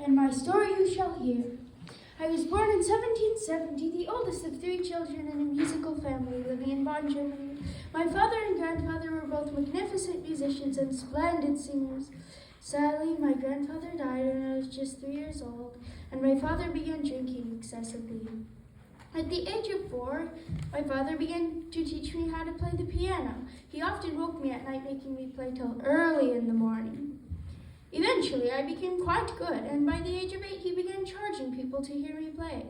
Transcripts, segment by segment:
and my story you shall hear. I was born in 1770, the oldest of 3 children in a musical family living in Bonn, Germany. My father and grandfather were both magnificent musicians and splendid singers. Sadly, my grandfather died when I was just 3 years old, and my father began drinking excessively. At the age of 4, my father began to teach me how to play the piano. He often woke me at night, making me play till early in the morning. Eventually, I became quite good, and by the age of 8, he began charging people to hear me play.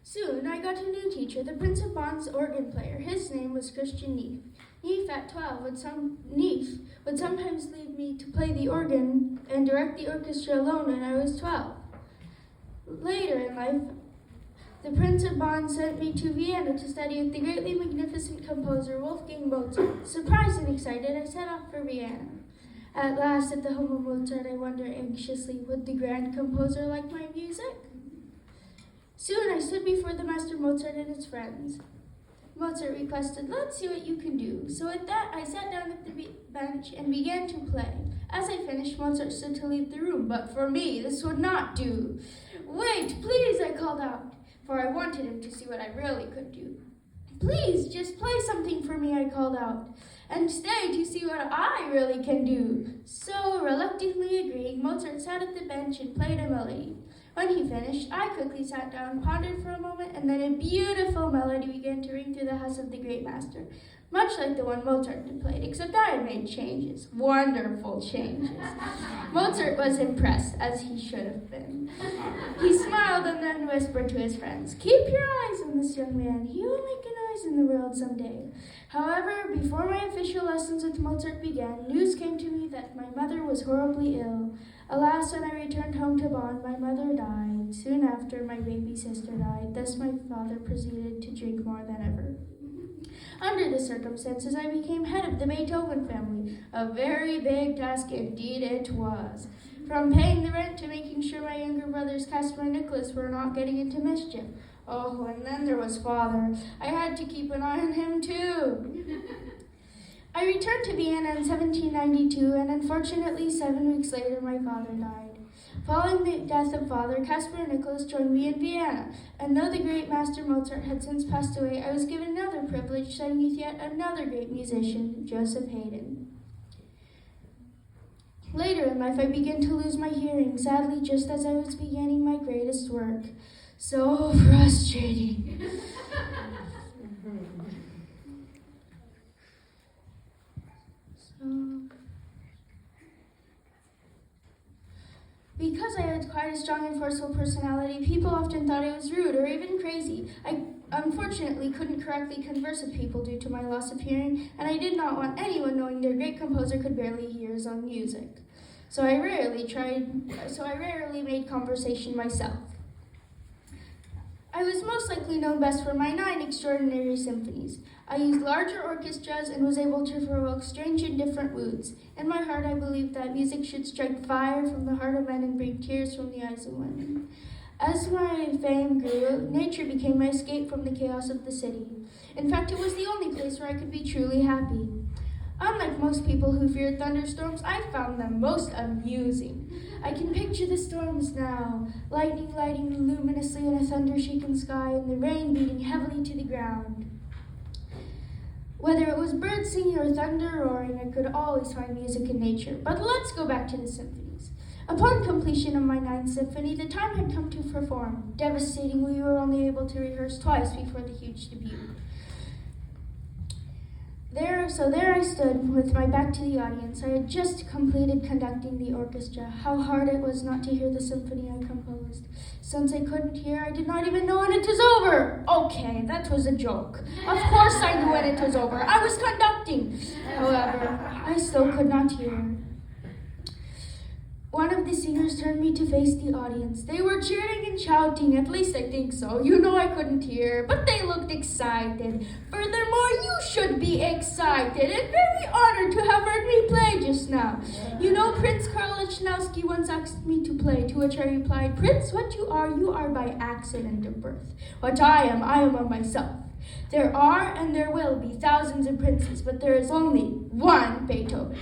Soon, I got a new teacher, the Prince of Bonn's organ player. His name was Christian Neef. Neef, at 12, would sometimes leave me to play the organ and direct the orchestra alone when I was 12. Later in life, the Prince of Bonn sent me to Vienna to study with the greatly magnificent composer Wolfgang Mozart. Surprised and excited, I set off for Vienna. At last, at the home of Mozart, I wondered anxiously, would the grand composer like my music? Soon I stood before the master Mozart and his friends. Mozart requested, "Let's see what you can do." So with that, I sat down at the bench and began to play. As I finished, Mozart stood to leave the room, but for me, this would not do. "Wait, please," I called out, for I wanted him to see what I really could do. "Please, just play something for me," I called out, "and stay to see what I really can do." So, reluctantly agreeing, Mozart sat at the bench and played a melody. When he finished, I quickly sat down, pondered for a moment, and then a beautiful melody began to ring through the house of the great master, much like the one Mozart had played, except I had made changes, wonderful changes. Mozart was impressed, as he should have been. He smiled and then whispered to his friends, "Keep your eyes on this young man. He will make a noise in the world someday." However, before my official lessons with Mozart began, news came to me that my mother was horribly ill. Alas, when I returned home to Bonn, my mother died. Soon after, my baby sister died. Thus, my father proceeded to drink more than ever. Under the circumstances, I became head of the Beethoven family. A very big task indeed it was. From paying the rent to making sure my younger brothers Casper and Nicholas were not getting into mischief. Oh, and then there was father. I had to keep an eye on him too. I returned to Vienna in 1792, and unfortunately 7 weeks later my father died. Following the death of father, Casper and Nicholas joined me in Vienna, and though the great master Mozart had since passed away, I was given another privilege, studying with yet another great musician, Joseph Haydn. Later in life, I began to lose my hearing, sadly just as I was beginning my greatest work. So frustrating. Because I had quite a strong and forceful personality, people often thought I was rude or even crazy. I unfortunately couldn't correctly converse with people due to my loss of hearing, and I did not want anyone knowing their great composer could barely hear his own music. So I rarely made conversation myself. I was most likely known best for my 9 extraordinary symphonies. I used larger orchestras and was able to provoke strange and different moods. In my heart, I believed that music should strike fire from the heart of men and bring tears from the eyes of women. As my fame grew, nature became my escape from the chaos of the city. In fact, it was the only place where I could be truly happy. Unlike most people who fear thunderstorms, I found them most amusing. I can picture the storms now, lightning lighting luminously in a thunder-shaken sky and the rain beating heavily to the ground. Whether it was birds singing or thunder roaring, I could always find music in nature. But let's go back to the symphonies. Upon completion of my 9th symphony, the time had come to perform. Devastatingly, we were only able to rehearse twice before the huge debut. There I stood with my back to the audience. I had just completed conducting the orchestra. How hard it was not to hear the symphony I composed. Since I couldn't hear, I did not even know when it was over. Okay, that was a joke. Of course I knew when it was over. I was conducting. However, I still could not hear. One of the singers turned me to face the audience. They were cheering and shouting, at least I think so. You know I couldn't hear, but they looked excited. Furthermore, you should be excited and very honored to have heard me play just now. You know, Prince Karl Lichnowsky once asked me to play, to which I replied, "Prince, what you are by accident of birth. What I am of myself. There are and there will be thousands of princes, but there is only one Beethoven."